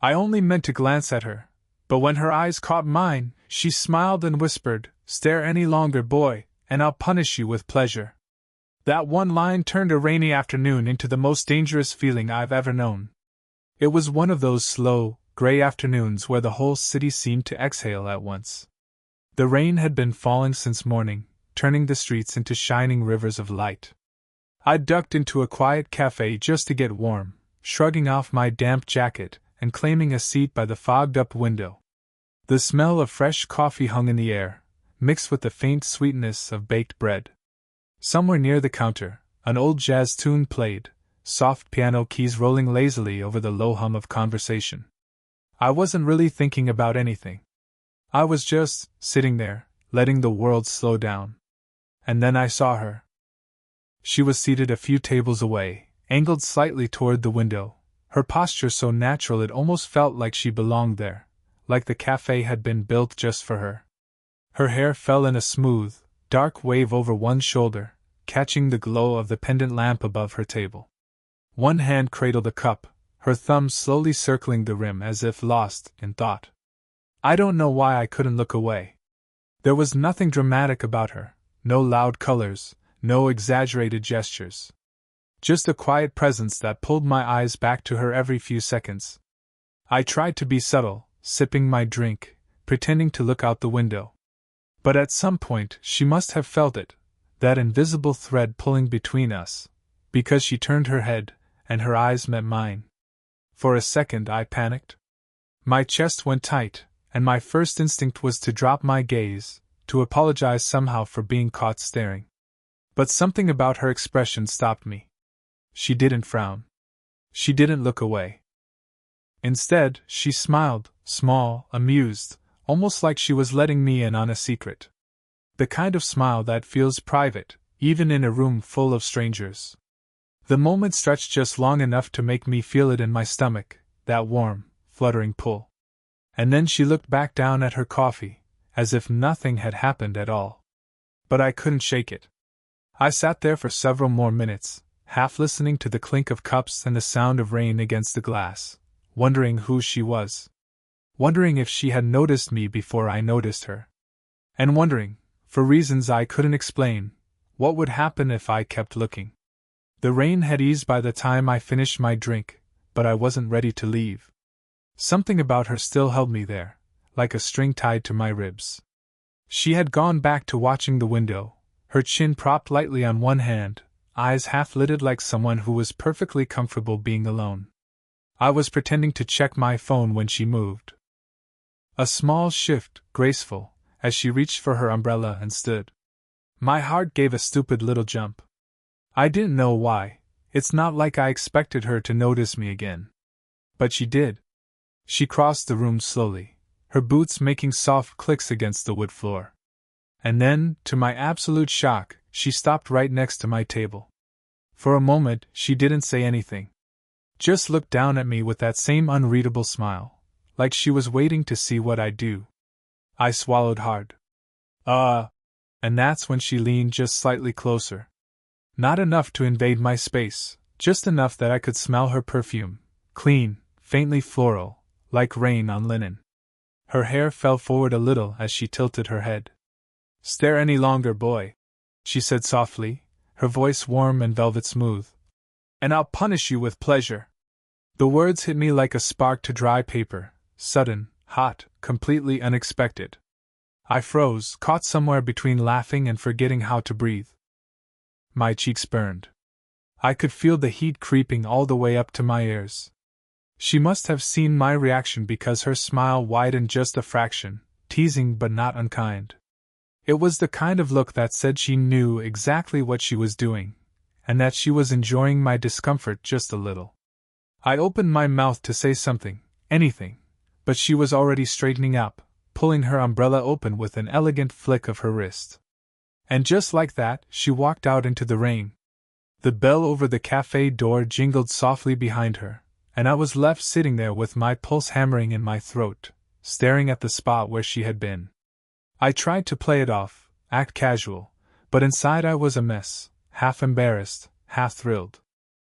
I only meant to glance at her, but when her eyes caught mine, she smiled and whispered, "Stare any longer, boy, and I'll punish you with pleasure." That one line turned a rainy afternoon into the most dangerous feeling I've ever known. It was one of those slow, gray afternoons where the whole city seemed to exhale at once. The rain had been falling since morning, turning the streets into shining rivers of light. I ducked into a quiet café just to get warm, shrugging off my damp jacket and claiming a seat by the fogged-up window. The smell of fresh coffee hung in the air, mixed with the faint sweetness of baked bread. Somewhere near the counter, an old jazz tune played, soft piano keys rolling lazily over the low hum of conversation. I wasn't really thinking about anything. I was just sitting there, letting the world slow down. And then I saw her. She was seated a few tables away, angled slightly toward the window, her posture so natural it almost felt like she belonged there, like the café had been built just for her. Her hair fell in a smooth, dark wave over one shoulder, catching the glow of the pendant lamp above her table. One hand cradled a cup, her thumb slowly circling the rim as if lost in thought. I don't know why I couldn't look away. There was nothing dramatic about her, no loud colors, no exaggerated gestures. Just a quiet presence that pulled my eyes back to her every few seconds. I tried to be subtle, sipping my drink, pretending to look out the window. But at some point she must have felt it, that invisible thread pulling between us, because she turned her head, and her eyes met mine. For a second I panicked. My chest went tight, and my first instinct was to drop my gaze, to apologize somehow for being caught staring. But something about her expression stopped me. She didn't frown. She didn't look away. Instead, she smiled, small, amused, almost like she was letting me in on a secret. The kind of smile that feels private, even in a room full of strangers. The moment stretched just long enough to make me feel it in my stomach, that warm, fluttering pull. And then she looked back down at her coffee, as if nothing had happened at all. But I couldn't shake it. I sat there for several more minutes, half listening to the clink of cups and the sound of rain against the glass, wondering who she was. Wondering if she had noticed me before I noticed her. And wondering, for reasons I couldn't explain, what would happen if I kept looking. The rain had eased by the time I finished my drink, but I wasn't ready to leave. Something about her still held me there, like a string tied to my ribs. She had gone back to watching the window, her chin propped lightly on one hand, eyes half-lidded like someone who was perfectly comfortable being alone. I was pretending to check my phone when she moved. A small shift, graceful, as she reached for her umbrella and stood. My heart gave a stupid little jump. I didn't know why. It's not like I expected her to notice me again. But she did. She crossed the room slowly, her boots making soft clicks against the wood floor. And then, to my absolute shock, she stopped right next to my table. For a moment, she didn't say anything. Just looked down at me with that same unreadable smile, like she was waiting to see what I'd do. I swallowed hard. And that's when she leaned just slightly closer. Not enough to invade my space, just enough that I could smell her perfume, clean, faintly floral, like rain on linen. Her hair fell forward a little as she tilted her head. "Stare any longer, boy," she said softly, her voice warm and velvet smooth. "And I'll punish you with pleasure." The words hit me like a spark to dry paper, sudden, hot, completely unexpected. I froze, caught somewhere between laughing and forgetting how to breathe. My cheeks burned. I could feel the heat creeping all the way up to my ears. She must have seen my reaction because her smile widened just a fraction, teasing but not unkind. It was the kind of look that said she knew exactly what she was doing, and that she was enjoying my discomfort just a little. I opened my mouth to say something, anything, but she was already straightening up, pulling her umbrella open with an elegant flick of her wrist. And just like that, she walked out into the rain. The bell over the café door jingled softly behind her, and I was left sitting there with my pulse hammering in my throat, staring at the spot where she had been. I tried to play it off, act casual, but inside I was a mess, half embarrassed, half thrilled.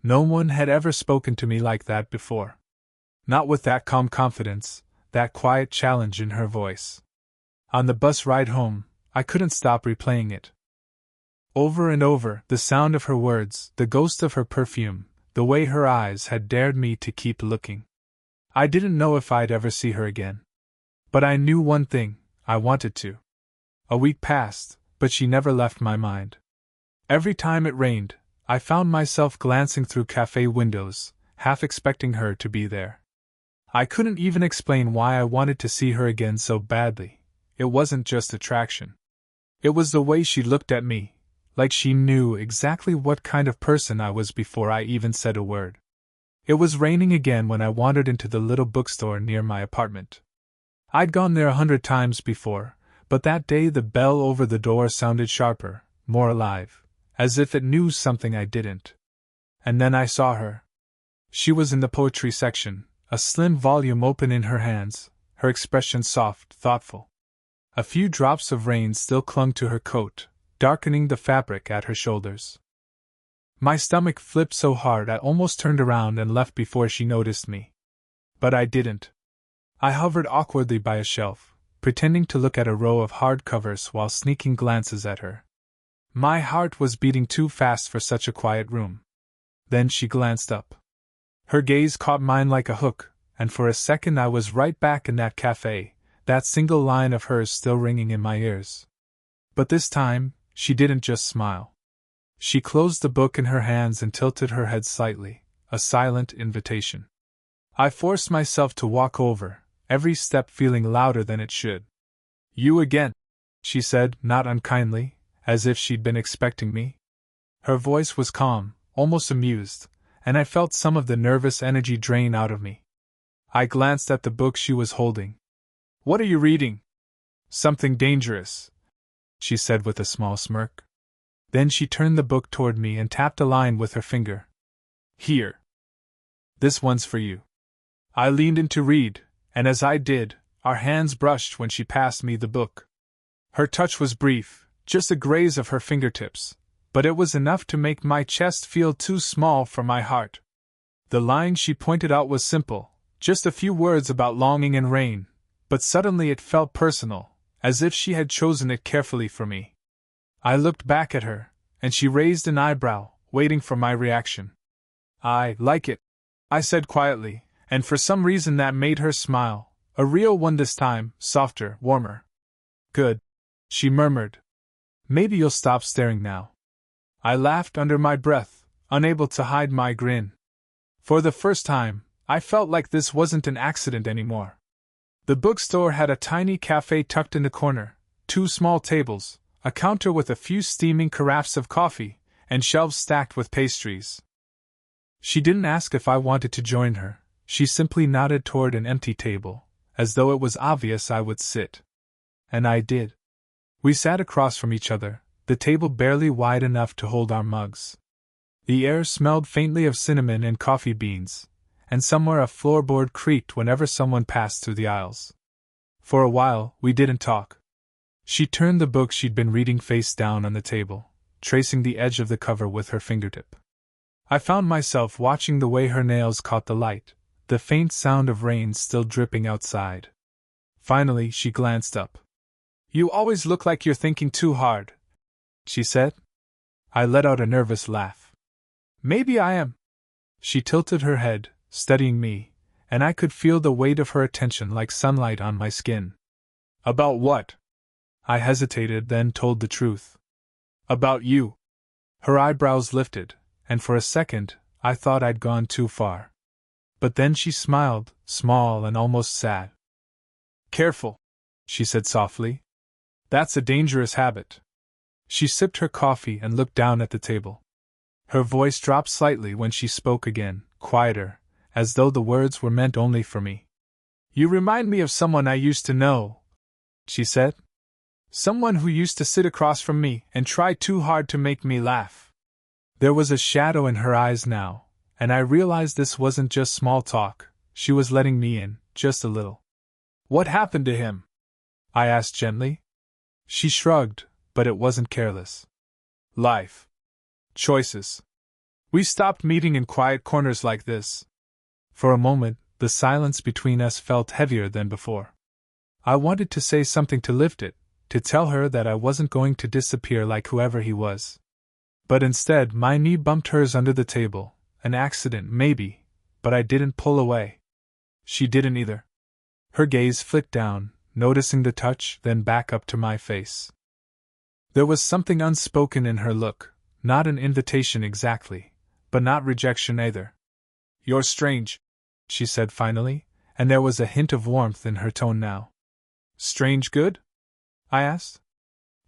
No one had ever spoken to me like that before. not with that calm confidence, that quiet challenge in her voice. On the bus ride home, I couldn't stop replaying it. Over and over, the sound of her words, the ghost of her perfume, the way her eyes had dared me to keep looking. I didn't know if I'd ever see her again. But I knew one thing, I wanted to. A week passed, but she never left my mind. Every time it rained, I found myself glancing through café windows, half expecting her to be there. I couldn't even explain why I wanted to see her again so badly. It wasn't just attraction. It was the way she looked at me, like she knew exactly what kind of person I was before I even said a word. It was raining again when I wandered into the little bookstore near my apartment. I'd gone there 100 times before, but that day the bell over the door sounded sharper, more alive, as if it knew something I didn't. And then I saw her. She was in the poetry section, a slim volume open in her hands, her expression soft, thoughtful. A few drops of rain still clung to her coat, darkening the fabric at her shoulders. My stomach flipped so hard I almost turned around and left before she noticed me. But I didn't. I hovered awkwardly by a shelf, pretending to look at a row of hardcovers while sneaking glances at her. My heart was beating too fast for such a quiet room. Then she glanced up. Her gaze caught mine like a hook, and for a second I was right back in that café, that single line of hers still ringing in my ears. But this time, she didn't just smile. She closed the book in her hands and tilted her head slightly, a silent invitation. I forced myself to walk over, every step feeling louder than it should. "You again," she said, not unkindly, as if she'd been expecting me. Her voice was calm, almost amused, and I felt some of the nervous energy drain out of me. I glanced at the book she was holding. "What are you reading?" "Something dangerous," she said with a small smirk. Then she turned the book toward me and tapped a line with her finger. "Here. This one's for you." I leaned in to read, and as I did, our hands brushed when she passed me the book. Her touch was brief, just a graze of her fingertips, but it was enough to make my chest feel too small for my heart. The line she pointed out was simple, just a few words about longing and rain, but suddenly it felt personal, as if she had chosen it carefully for me. I looked back at her, and she raised an eyebrow, waiting for my reaction. "I like it," I said quietly, and for some reason that made her smile, a real one this time, softer, warmer. "Good," she murmured. "Maybe you'll stop staring now." I laughed under my breath, unable to hide my grin. For the first time, I felt like this wasn't an accident anymore. The bookstore had a tiny cafe tucked in the corner, 2 small tables, a counter with a few steaming carafes of coffee, and shelves stacked with pastries. She didn't ask if I wanted to join her, she simply nodded toward an empty table, as though it was obvious I would sit. And I did. We sat across from each other, the table barely wide enough to hold our mugs. The air smelled faintly of cinnamon and coffee beans, and somewhere a floorboard creaked whenever someone passed through the aisles. For a while, we didn't talk. She turned the book she'd been reading face down on the table, tracing the edge of the cover with her fingertip. I found myself watching the way her nails caught the light, the faint sound of rain still dripping outside. Finally, she glanced up. "You always look like you're thinking too hard," she said. I let out a nervous laugh. "Maybe I am." She tilted her head, studying me, and I could feel the weight of her attention like sunlight on my skin. "About what?" I hesitated, then told the truth. "About you." Her eyebrows lifted, and for a second, I thought I'd gone too far. But then she smiled, small and almost sad. "Careful," she said softly. "That's a dangerous habit." She sipped her coffee and looked down at the table. Her voice dropped slightly when she spoke again, quieter, as though the words were meant only for me. "You remind me of someone I used to know," she said. "Someone who used to sit across from me and try too hard to make me laugh." There was a shadow in her eyes now, and I realized this wasn't just small talk, she was letting me in, just a little. "What happened to him?" I asked gently. She shrugged, but it wasn't careless. "Life. Choices. We stopped meeting in quiet corners like this." For a moment, the silence between us felt heavier than before. I wanted to say something to lift it, to tell her that I wasn't going to disappear like whoever he was. But instead, my knee bumped hers under the table. An accident, maybe, but I didn't pull away. She didn't either. Her gaze flicked down, noticing the touch, then back up to my face. There was something unspoken in her look, not an invitation exactly, but not rejection either. "You're strange," she said finally, and there was a hint of warmth in her tone now. "Strange good?" I asked.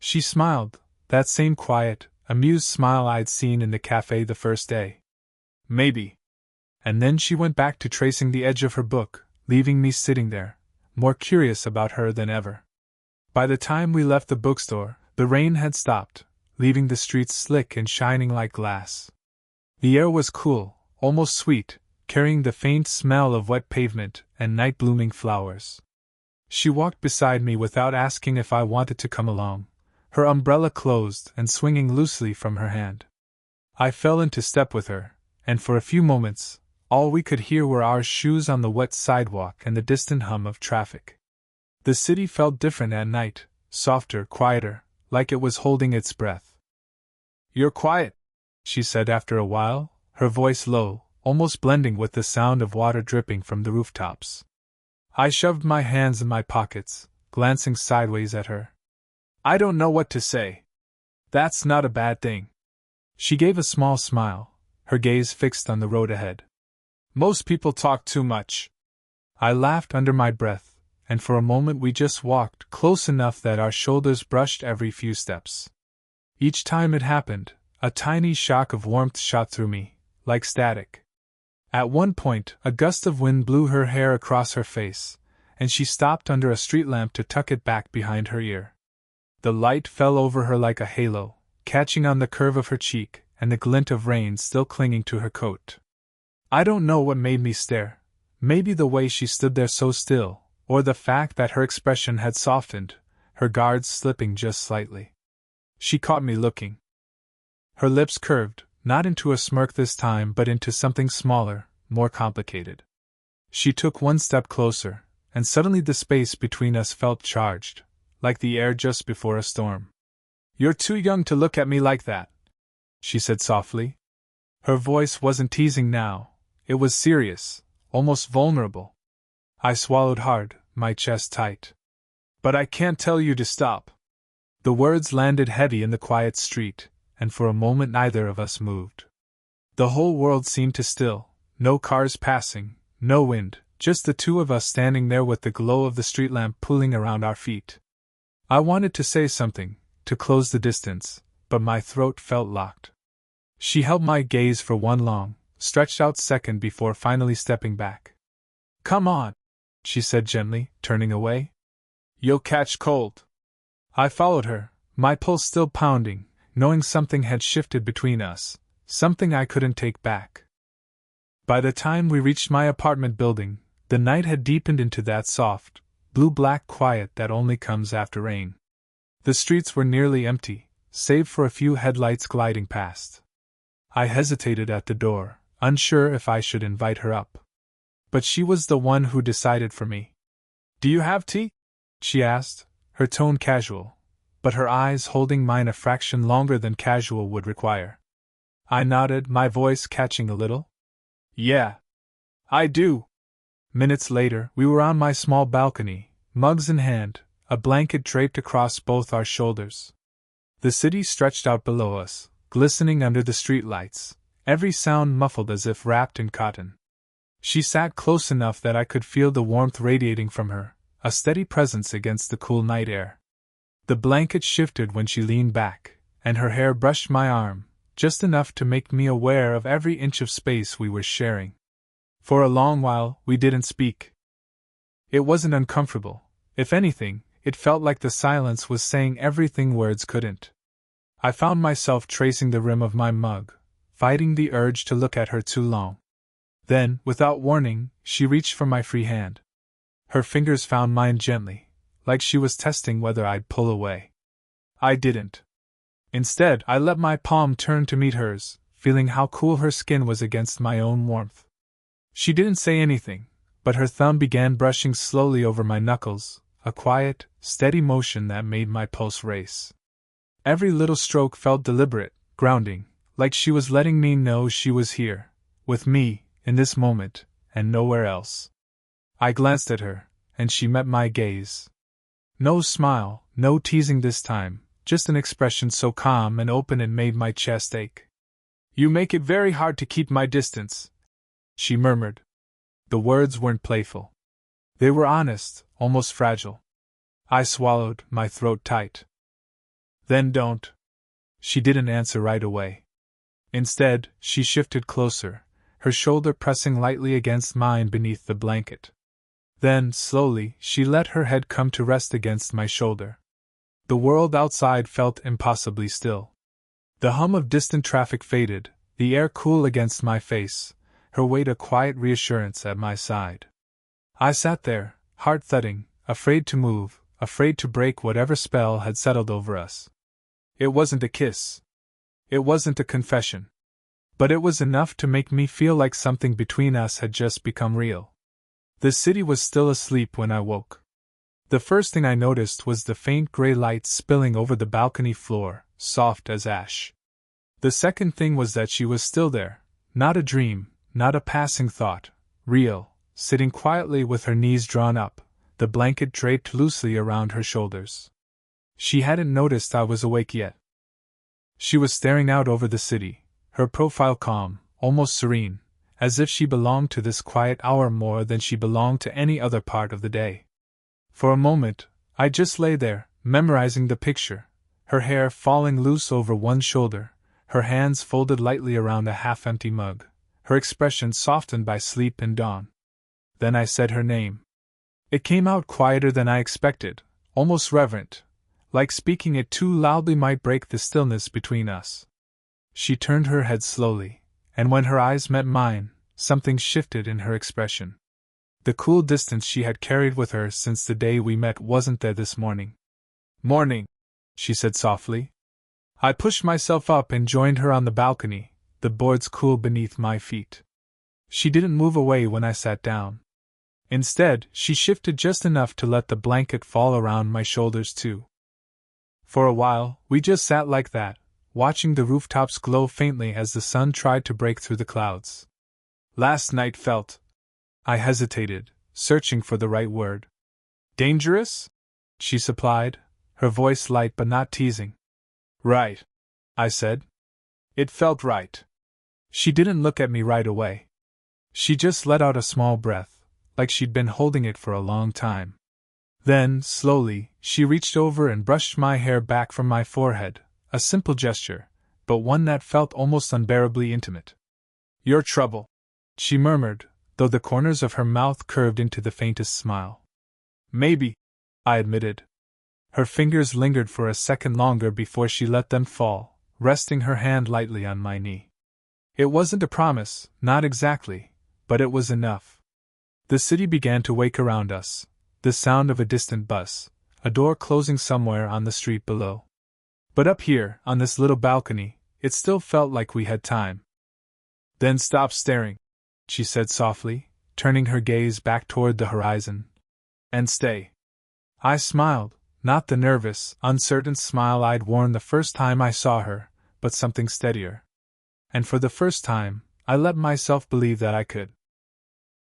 She smiled, that same quiet, amused smile I'd seen in the café the first day. "Maybe." And then she went back to tracing the edge of her book, leaving me sitting there, more curious about her than ever. By the time we left the bookstore, the rain had stopped, leaving the streets slick and shining like glass. The air was cool, almost sweet, carrying the faint smell of wet pavement and night-blooming flowers. She walked beside me without asking if I wanted to come along, her umbrella closed and swinging loosely from her hand. I fell into step with her, and for a few moments, all we could hear were our shoes on the wet sidewalk and the distant hum of traffic. The city felt different at night, softer, quieter, like it was holding its breath. "You're quiet," she said after a while, her voice low, almost blending with the sound of water dripping from the rooftops. I shoved my hands in my pockets, glancing sideways at her. "I don't know what to say." "That's not a bad thing." She gave a small smile, her gaze fixed on the road ahead. "Most people talk too much." I laughed under my breath, and for a moment we just walked close enough that our shoulders brushed every few steps. Each time it happened, a tiny shock of warmth shot through me, like static. At one point, a gust of wind blew her hair across her face, and she stopped under a street lamp to tuck it back behind her ear. The light fell over her like a halo, catching on the curve of her cheek and the glint of rain still clinging to her coat. I don't know what made me stare, maybe the way she stood there so still, or the fact that her expression had softened, her guards slipping just slightly. She caught me looking. Her lips curved, not into a smirk this time but into something smaller, more complicated. She took one step closer, and suddenly the space between us felt charged, like the air just before a storm. "You're too young to look at me like that," she said softly. Her voice wasn't teasing now, it was serious, almost vulnerable. I swallowed hard, my chest tight. "But I can't tell you to stop." The words landed heavy in the quiet street, and for a moment neither of us moved. The whole world seemed to still, no cars passing, no wind, just the two of us standing there with the glow of the street lamp pooling around our feet. I wanted to say something, to close the distance, but my throat felt locked. She held my gaze for one long, stretched out second before finally stepping back. "Come on," she said gently, turning away. "You'll catch cold." I followed her, my pulse still pounding, knowing something had shifted between us, something I couldn't take back. By the time we reached my apartment building, the night had deepened into that soft, blue-black quiet that only comes after rain. The streets were nearly empty, save for a few headlights gliding past. I hesitated at the door, unsure if I should invite her up. But she was the one who decided for me. "Do you have tea?" she asked, her tone casual, but her eyes holding mine a fraction longer than casual would require. I nodded, my voice catching a little. "Yeah, I do." Minutes later, we were on my small balcony, mugs in hand, a blanket draped across both our shoulders. The city stretched out below us, glistening under the streetlights, every sound muffled as if wrapped in cotton. She sat close enough that I could feel the warmth radiating from her, a steady presence against the cool night air. The blanket shifted when she leaned back, and her hair brushed my arm, just enough to make me aware of every inch of space we were sharing. For a long while, we didn't speak. It wasn't uncomfortable. If anything, it felt like the silence was saying everything words couldn't. I found myself tracing the rim of my mug, fighting the urge to look at her too long. Then, without warning, she reached for my free hand. Her fingers found mine gently, like she was testing whether I'd pull away. I didn't. Instead, I let my palm turn to meet hers, feeling how cool her skin was against my own warmth. She didn't say anything, but her thumb began brushing slowly over my knuckles, a quiet, steady motion that made my pulse race. Every little stroke felt deliberate, grounding, like she was letting me know she was here, with me, in this moment, and nowhere else. I glanced at her, and she met my gaze. No smile, no teasing this time, just an expression so calm and open it made my chest ache. "You make it very hard to keep my distance," she murmured. The words weren't playful. They were honest, almost fragile. I swallowed, my throat tight. "Then don't." She didn't answer right away. Instead, she shifted closer, her shoulder pressing lightly against mine beneath the blanket. Then, slowly, she let her head come to rest against my shoulder. The world outside felt impossibly still. The hum of distant traffic faded, the air cool against my face, her weight a quiet reassurance at my side. I sat there, heart thudding, afraid to move, afraid to break whatever spell had settled over us. It wasn't a kiss. It wasn't a confession. But it was enough to make me feel like something between us had just become real. The city was still asleep when I woke. The first thing I noticed was the faint gray light spilling over the balcony floor, soft as ash. The second thing was that she was still there, not a dream, not a passing thought, real, sitting quietly with her knees drawn up, the blanket draped loosely around her shoulders. She hadn't noticed I was awake yet. She was staring out over the city, her profile calm, almost serene, as if she belonged to this quiet hour more than she belonged to any other part of the day. For a moment, I just lay there, memorizing the picture, her hair falling loose over one shoulder, her hands folded lightly around a half-empty mug, her expression softened by sleep and dawn. Then I said her name. It came out quieter than I expected, almost reverent, like speaking it too loudly might break the stillness between us. She turned her head slowly, and when her eyes met mine, something shifted in her expression. The cool distance she had carried with her since the day we met wasn't there this morning. "Morning," she said softly. I pushed myself up and joined her on the balcony, the boards cool beneath my feet. She didn't move away when I sat down. Instead, she shifted just enough to let the blanket fall around my shoulders too. For a while, we just sat like that, watching the rooftops glow faintly as the sun tried to break through the clouds. "Last night felt..." I hesitated, searching for the right word. "Dangerous?" she supplied, her voice light but not teasing. "Right," I said. "It felt right." She didn't look at me right away. She just let out a small breath, like she'd been holding it for a long time. Then, slowly, she reached over and brushed my hair back from my forehead, a simple gesture, but one that felt almost unbearably intimate. "Your trouble," she murmured, though the corners of her mouth curved into the faintest smile. "Maybe," I admitted. Her fingers lingered for a second longer before she let them fall, resting her hand lightly on my knee. It wasn't a promise, not exactly, but it was enough. The city began to wake around us, the sound of a distant bus, a door closing somewhere on the street below. But up here, on this little balcony, it still felt like we had time. "Then stop staring," she said softly, turning her gaze back toward the horizon. "And stay." I smiled, not the nervous, uncertain smile I'd worn the first time I saw her, but something steadier. And for the first time, I let myself believe that I could.